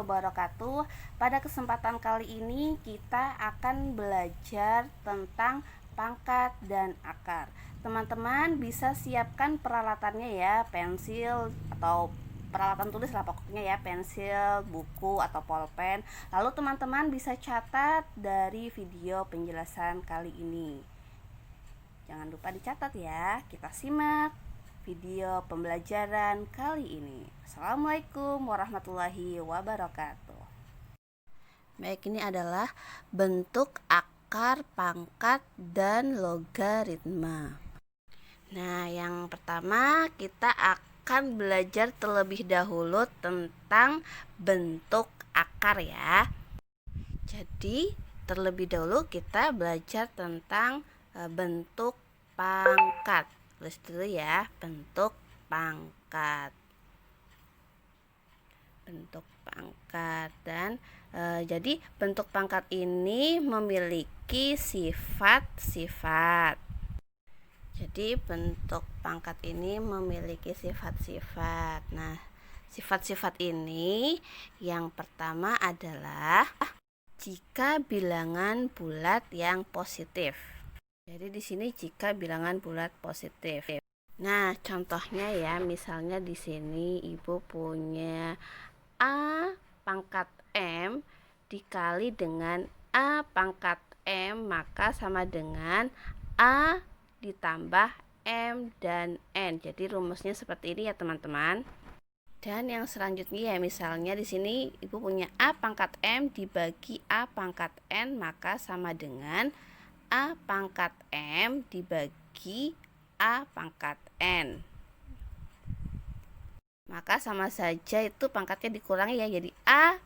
wabarakatuh. Pada kesempatan kali ini kita akan belajar tentang pangkat dan akar. Teman-teman bisa siapkan peralatannya ya, pensil atau peralatan tulis lah pokoknya ya, pensil, buku atau pulpen. Lalu teman-teman bisa catat dari video penjelasan kali ini. Jangan lupa dicatat ya. Kita simak video pembelajaran kali ini. Assalamualaikum warahmatullahi wabarakatuh. Baik, ini adalah bentuk akar, pangkat, dan logaritma. Nah, yang pertama kita akan belajar terlebih dahulu tentang bentuk akar ya. Jadi, terlebih dahulu kita belajar tentang bentuk pangkat. Tulis dulu ya, bentuk pangkat. Bentuk pangkat dan jadi bentuk pangkat ini memiliki sifat-sifat. Jadi bentuk pangkat ini memiliki sifat-sifat. Nah, sifat-sifat ini yang pertama adalah jika bilangan bulat yang positif. Jadi di sini jika bilangan bulat positif. Nah, contohnya ya, misalnya di sini Ibu punya A pangkat M dikali dengan A pangkat M, maka sama dengan A ditambah M dan N. Jadi rumusnya seperti ini ya, teman-teman. Dan yang selanjutnya ya, misalnya di sini Ibu punya A pangkat M dibagi A pangkat N, maka sama dengan A pangkat M dibagi A pangkat N. Maka sama saja itu pangkatnya dikurangi ya, jadi A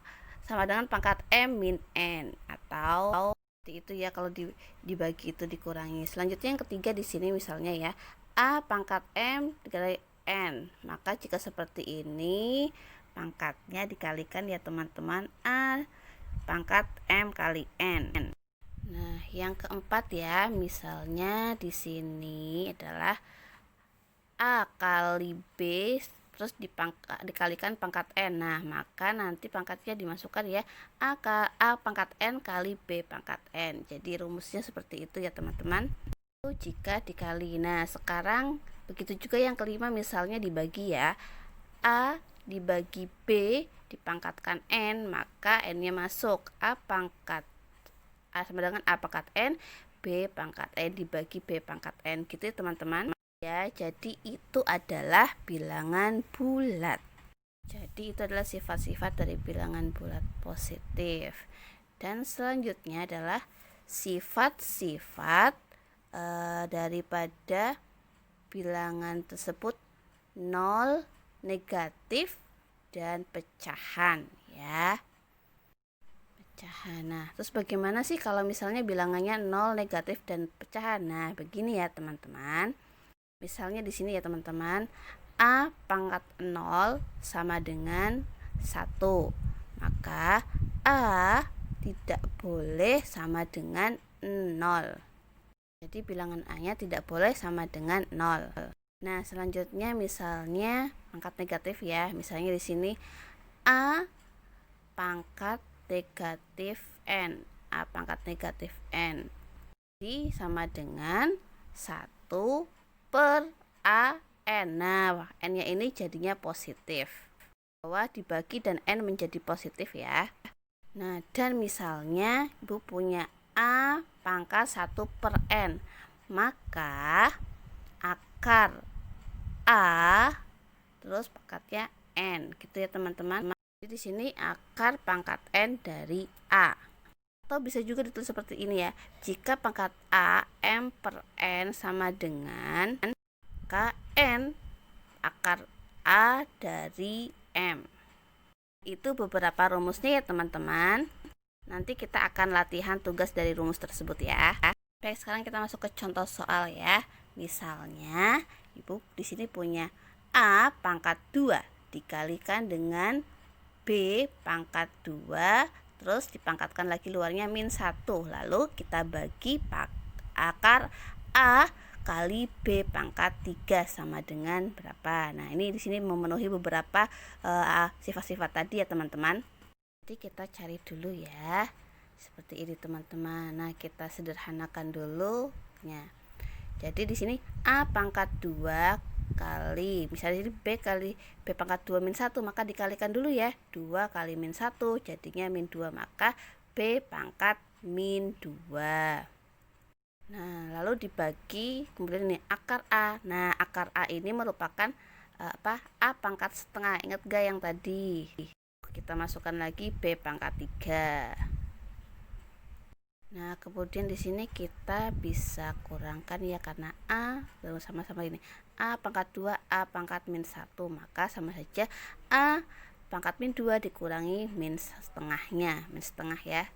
sama dengan pangkat M min N, atau seperti itu ya kalau dibagi itu dikurangi. Selanjutnya yang ketiga di sini misalnya ya, A pangkat M dikali N. Maka jika seperti ini pangkatnya dikalikan ya teman-teman, A pangkat M kali N. Nah, yang keempat ya, misalnya di sini adalah A kali B terus dikalikan pangkat N. Nah, maka nanti pangkatnya dimasukkan ya, A pangkat N kali B pangkat N. Jadi rumusnya seperti itu ya teman-teman. Jika dikali. Nah, sekarang begitu juga yang kelima, misalnya dibagi ya, A dibagi B dipangkatkan N, maka N-nya masuk. A sama dengan A pangkat N, B pangkat N dibagi B pangkat N, gitu ya teman-teman ya. Jadi itu adalah bilangan bulat. Jadi itu adalah sifat-sifat dari bilangan bulat positif. Dan selanjutnya adalah sifat-sifat daripada bilangan tersebut, nol, negatif, dan pecahan ya. Nah, terus bagaimana sih kalau misalnya bilangannya 0, negatif, dan pecahan? Nah, begini ya teman-teman. Misalnya di sini ya teman-teman, A pangkat 0 sama dengan 1. Maka A tidak boleh sama dengan 0. Jadi bilangan A-nya tidak boleh sama dengan 0. Nah, selanjutnya misalnya pangkat negatif ya. Misalnya di sini A pangkat negatif N, A pangkat negatif N, jadi sama dengan 1 per A N. Nah, N-nya ini jadinya positif, bahwa dibagi dan N menjadi positif ya. Nah, dan misalnya Ibu punya A pangkat 1 per N, maka akar A terus pangkatnya N, gitu ya teman-teman. Jadi di sini akar pangkat N dari A. Atau bisa juga ditulis seperti ini ya. Jika pangkat A M per N sama dengan KN akar A dari M. Itu beberapa rumusnya ya teman-teman. Nanti kita akan latihan tugas dari rumus tersebut ya. Baik, sekarang kita masuk ke contoh soal ya. Misalnya Ibu di sini punya A pangkat 2 dikalikan dengan B pangkat 2, terus dipangkatkan lagi luarnya min 1. Lalu kita bagi akar A kali B pangkat 3 sama dengan berapa. Nah, ini di sini memenuhi beberapa sifat-sifat tadi ya teman-teman. Nanti kita cari dulu ya. Seperti ini teman-teman. Nah, kita sederhanakan dulu ya. Jadi di sini A pangkat 2 kali, misalnya ini B kali B pangkat 2 min 1, maka dikalikan dulu ya. 2 kali min 1 jadinya min 2, maka B pangkat min 2. Nah, lalu dibagi, kemudian ini akar A. Nah, akar A ini merupakan A pangkat setengah. Ingat gak yang tadi? Kita masukkan lagi B pangkat 3. Nah, kemudian di sini kita bisa kurangkan ya, karena A sama-sama ini. A pangkat 2, A pangkat min 1, maka sama saja A pangkat min 2 dikurangi min setengahnya, min setengah ya.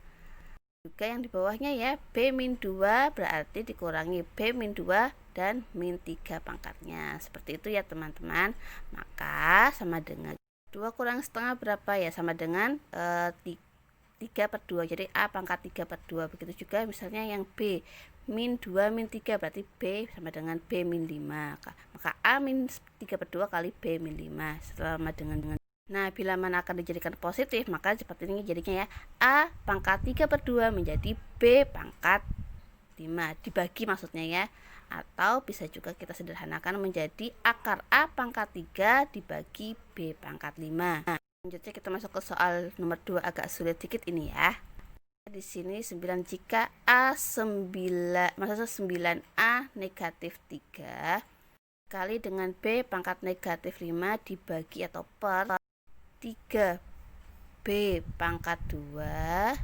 Juga yang di bawahnya ya, B min 2 berarti dikurangi B min 2 dan min 3 pangkatnya. Seperti itu ya teman-teman. Maka sama dengan 2 kurang setengah berapa ya? Sama dengan 3/2. Jadi A pangkat 3/2. Begitu juga misalnya yang B min 2 min 3 berarti B sama dengan B min 5. Maka A min 3/2 kali B min 5 sama dengan. Nah, bila mana akan dijadikan positif, maka seperti ini jadinya ya. A pangkat 3/2 menjadi B pangkat 5. Dibagi maksudnya ya. Atau bisa juga kita sederhanakan menjadi akar A pangkat 3 dibagi B pangkat 5. Nah, selanjutnya kita masuk ke soal nomor 2, agak sulit dikit ini ya. Di sini 9 jika A 9, maksudnya 9A negatif 3 kali dengan B pangkat negatif 5 dibagi atau per 3B pangkat 2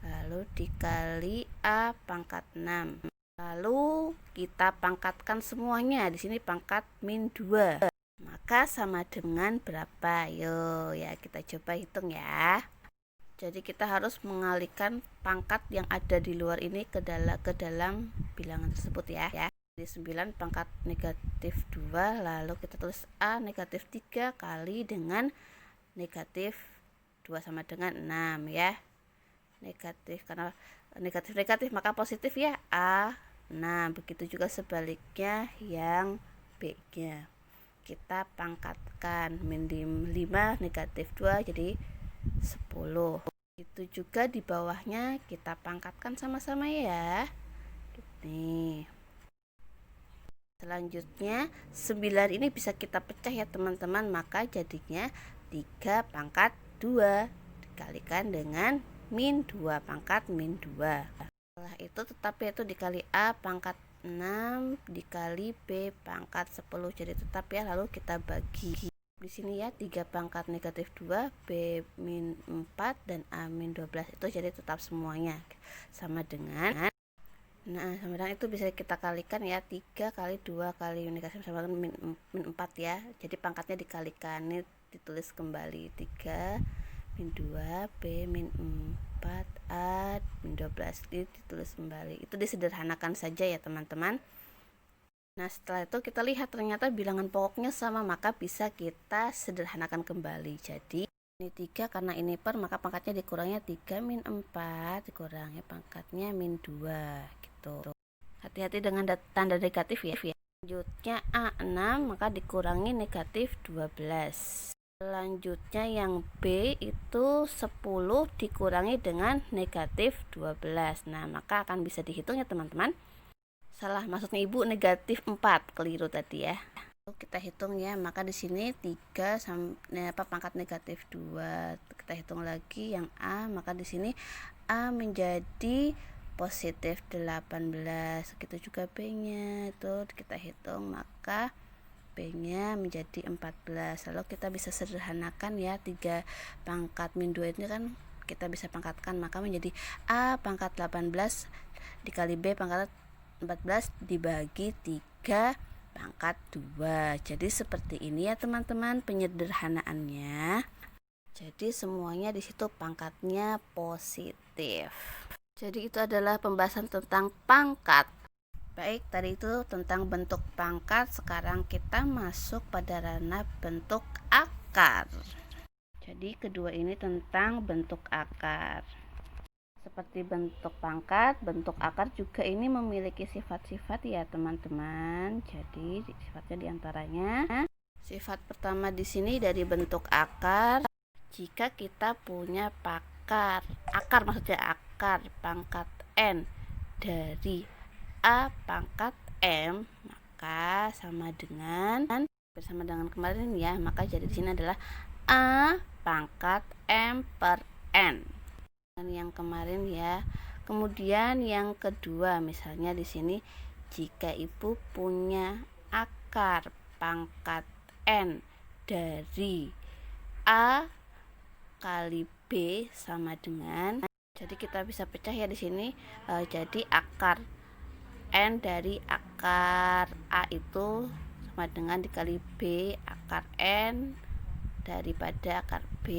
lalu dikali A pangkat 6. Lalu kita pangkatkan semuanya. Di sini pangkat min 2. Maka sama dengan berapa? Yo ya, kita coba hitung ya. Jadi kita harus mengalihkan pangkat yang ada di luar ini ke dalam bilangan tersebut ya. Di 9 pangkat negatif 2, lalu kita tulis A negatif 3 kali dengan negatif 2 sama dengan 6 ya. Negatif, karena negatif maka positif ya, A 6. Begitu juga sebaliknya yang B nya. Kita pangkatkan min 5 negatif 2 jadi 10. Itu juga di bawahnya kita pangkatkan sama-sama ya. Nih. Selanjutnya 9 ini bisa kita pecah ya teman-teman, maka jadinya 3 pangkat 2 dikalikan dengan min 2 pangkat min 2. Setelah itu tetap yaitu dikali A pangkat 6 dikali B pangkat 10, jadi tetap ya. Lalu kita bagi di sini ya, 3 pangkat negatif 2 B min 4 dan A min 12 itu jadi tetap semuanya sama dengan. Nah, sama dengan itu bisa kita kalikan ya, 3 kali 2 kali negatif sama dengan min 4 ya. Jadi pangkatnya dikalikan, ini ditulis kembali 3 min 2 B min 4 A min 12, ini ditulis kembali. Itu disederhanakan saja ya teman-teman. Nah, setelah itu kita lihat ternyata bilangan pokoknya sama, maka bisa kita sederhanakan kembali. Jadi ini 3 karena ini per, maka pangkatnya dikurangnya 3 min 4 dikurangi pangkatnya min 2 gitu. Hati-hati dengan tanda negatif ya. Selanjutnya A6 maka dikurangi negatif 12. Selanjutnya yang B itu 10 dikurangi dengan negatif 12. Nah, maka akan bisa dihitung ya teman-teman. Salah, maksudnya ibu negatif 4, keliru tadi ya. Kita hitung ya, maka di sini 3 pangkat negatif 2. Kita hitung lagi yang A, maka di sini A menjadi positif 18. Begitu juga B-nya, itu kita hitung, maka B-nya menjadi 14. Lalu kita bisa sederhanakan ya, 3 pangkat min 2 ini kan kita bisa pangkatkan, maka menjadi A pangkat 18 dikali B pangkat 14 dibagi 3 pangkat 2. Jadi seperti ini ya teman-teman penyederhanaannya. Jadi semuanya di situ pangkatnya positif. Jadi itu adalah pembahasan tentang pangkat. Baik, tadi itu tentang bentuk pangkat. Sekarang kita masuk pada ranah bentuk akar. Jadi kedua ini tentang bentuk akar. Seperti bentuk pangkat, bentuk akar juga ini memiliki sifat-sifat ya teman-teman. Jadi sifatnya diantaranya, sifat pertama di sini dari bentuk akar, jika kita punya akar maksudnya akar pangkat N dari A pangkat M, maka sama dengan bersama dengan kemarin ya, maka jadi di sini adalah A pangkat M per N. Dan yang kemarin ya. Kemudian yang kedua, misalnya di sini jika ibu punya akar pangkat N dari A kali B sama dengan, jadi kita bisa pecah ya di sini. Jadi akar N dari akar A itu sama dengan dikali B akar N daripada akar B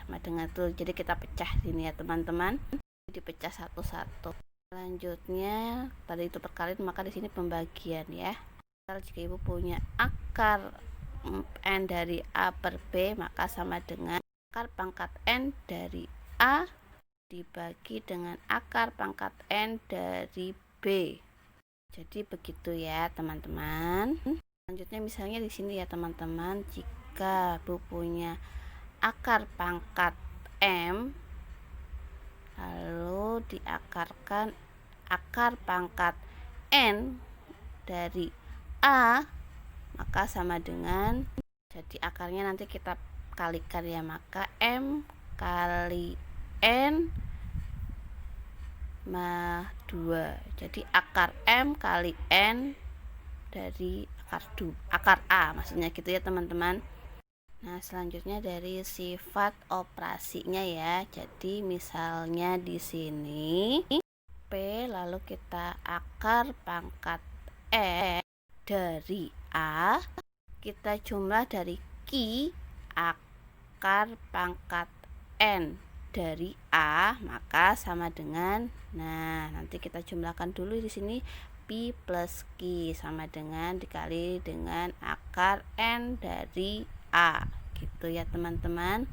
sama dengan itu. Jadi kita pecah sini ya teman-teman, dipecah satu-satu. Selanjutnya tadi itu perkalian, maka di sini pembagian ya. Jika ibu punya akar N dari A per B, maka sama dengan akar pangkat N dari A dibagi dengan akar pangkat N dari B. Jadi begitu ya teman-teman. Selanjutnya misalnya di sini ya teman-teman, jika ibu punya akar pangkat M lalu diakarkan akar pangkat N dari A, maka sama dengan, jadi akarnya nanti kita kalikan ya, maka M kali N 2. Jadi akar M kali N dari akar A maksudnya gitu ya teman-teman. Nah selanjutnya dari sifat operasinya ya. Jadi misalnya di sini P lalu kita akar pangkat E dari A, kita jumlah dari Q akar pangkat N dari A, maka sama dengan, nah nanti kita jumlahkan dulu di sini Pi plus Q sama dengan dikali dengan akar N dari A, gitu ya teman-teman.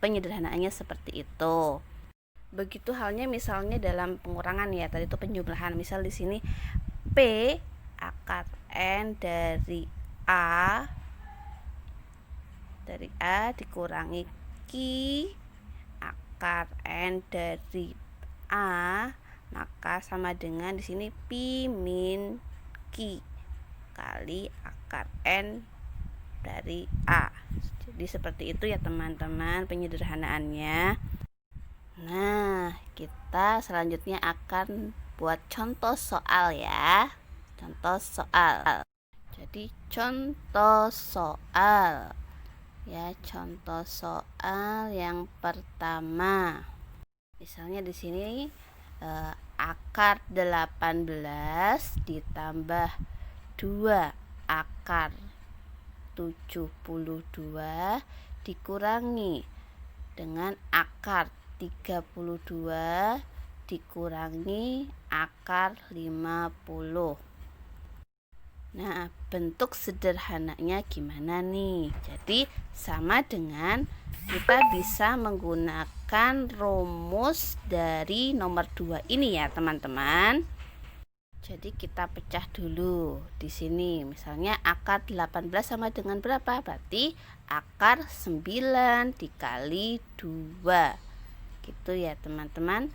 Penyederhanaannya seperti itu. Begitu halnya misalnya dalam pengurangan ya, tadi itu penjumlahan. Misal di sini P akar N dari A dikurangi Q akar N dari A, maka sama dengan di sini Pi min Q kali akar N dari A. Jadi seperti itu ya teman-teman penyederhanaannya. Nah, kita selanjutnya akan buat contoh soal ya. Contoh soal. Jadi contoh soal ya, contoh soal yang pertama. Misalnya di sini akar 18 ditambah 2 akar 72 dikurangi dengan akar 32 dikurangi akar 50. Nah, bentuk sederhananya gimana nih? Jadi sama dengan kita bisa menggunakan rumus dari nomor 2 ini ya teman-teman. Jadi kita pecah dulu di sini. Misalnya akar 18 sama dengan berapa? Berarti akar 9 dikali 2. Gitu ya teman-teman.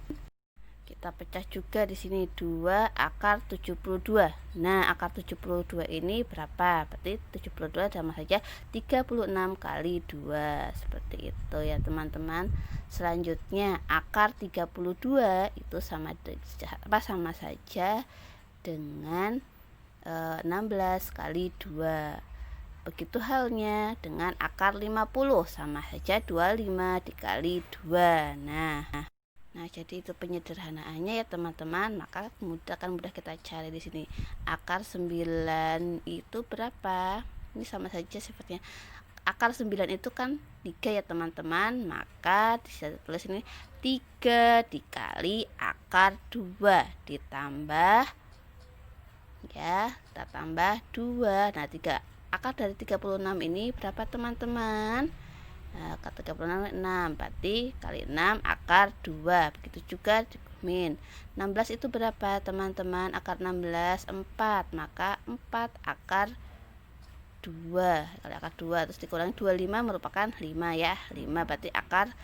Kita pecah juga di sini 2 akar 72. Nah, akar 72 ini berapa? Berarti 72 sama saja 36 kali 2. Seperti itu ya teman-teman. Selanjutnya akar 32 itu sama saja dengan 16 kali 2. Begitu halnya dengan akar 50 sama saja 25 dikali 2. Nah, jadi itu penyederhanaannya ya teman-teman. Maka akan mudah kita cari di sini. Akar 9 itu berapa? Ini sama saja sifatnya. Akar 9 itu kan 3 ya teman-teman. Maka bisa tulis ini 3 dikali akar 2 ditambah ya, kita tambah 2. Nah, 3 akar dari 36 ini berapa teman-teman? Akar 36 6, berarti kali 6 akar 2. Begitu juga min 16 itu berapa teman-teman? Akar 16 4, maka 4 akar 2 kali akar 2 terus dikurangi 25 merupakan 5 ya. 5 berarti akar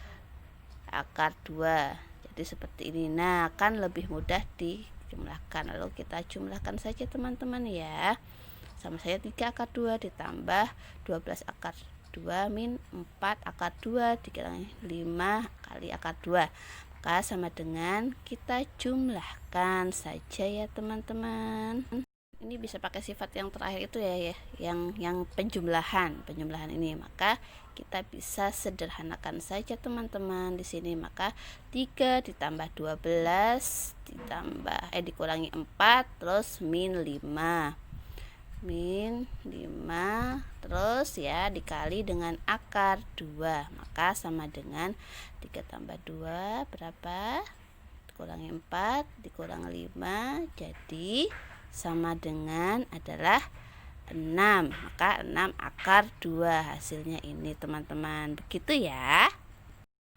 akar 2. Jadi seperti ini. Nah, kan lebih mudah dijumlahkan. Lalu kita jumlahkan saja teman-teman ya. Sama saya 3 akar 2 ditambah 12 akar 2 min 4 akar 2 dikurangi 5 kali akar 2. Maka sama dengan kita jumlahkan saja ya teman-teman. Ini bisa pakai sifat yang terakhir itu ya, yang penjumlahan ini. Maka kita bisa sederhanakan saja teman-teman di sini. Maka 3 ditambah 12 dikurangi 4 terus min 5 terus ya dikali dengan akar 2. Maka sama dengan 3 tambah 2 berapa? Dikurangi 4 dikurang 5, jadi sama dengan adalah 6. Maka 6 akar 2 hasilnya ini teman-teman. Begitu ya.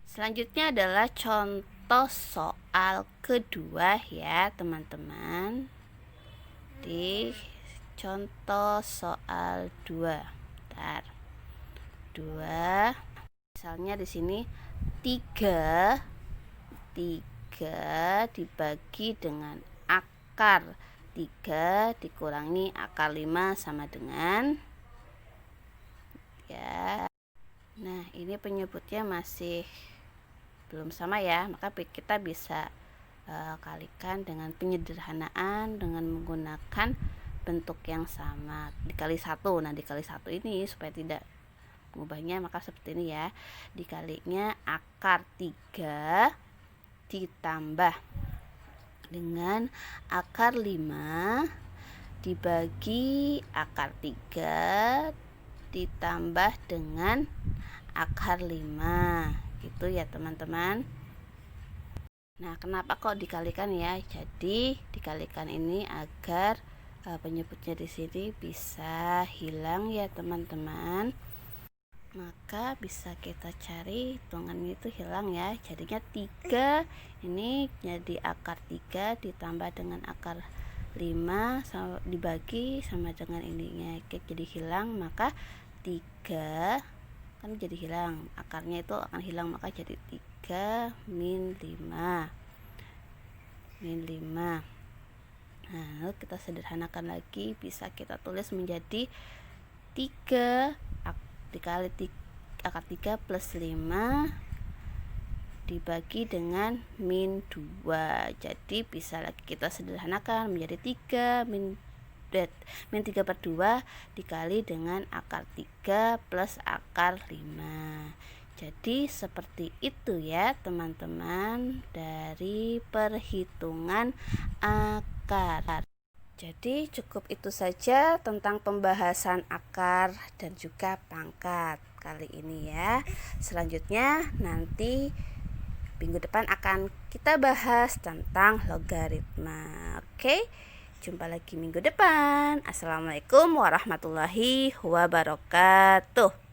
Selanjutnya adalah contoh soal kedua ya teman-teman. Di contoh soal 2. 2. Misalnya di sini 3 dibagi dengan akar 3 dikurangi akar 5 sama dengan ya. Nah, ini penyebutnya masih belum sama ya, maka kita bisa kalikan dengan penyederhanaan dengan menggunakan bentuk yang sama dikali 1. Nah, dikali 1 ini supaya tidak mengubahnya maka seperti ini ya. Dikalinya akar 3 ditambah dengan akar 5 dibagi akar 3 ditambah dengan akar 5 gitu ya teman-teman. Nah, kenapa kok dikalikan ya? Jadi dikalikan ini agar penyebutnya di sini bisa hilang ya teman-teman. Maka bisa kita cari hitungan itu hilang ya. Jadinya 3 ini jadi akar 3 ditambah dengan akar 5 dibagi sama dengan ininya. Oke, jadi hilang, maka 3 kan jadi hilang, akarnya itu akan hilang, maka jadi 3 min 5. Nah, lalu kita sederhanakan lagi, bisa kita tulis menjadi 3 dikali akar 3 plus 5 dibagi dengan min 2. Jadi bisa lagi kita sederhanakan menjadi 3 min 3/2 dikali dengan akar 3 plus akar 5. Jadi seperti itu ya teman-teman dari perhitungan akar. Jadi cukup itu saja tentang pembahasan akar dan juga pangkat kali ini ya. Selanjutnya nanti minggu depan akan kita bahas tentang logaritma. Oke, jumpa lagi minggu depan. Assalamualaikum warahmatullahi wabarakatuh.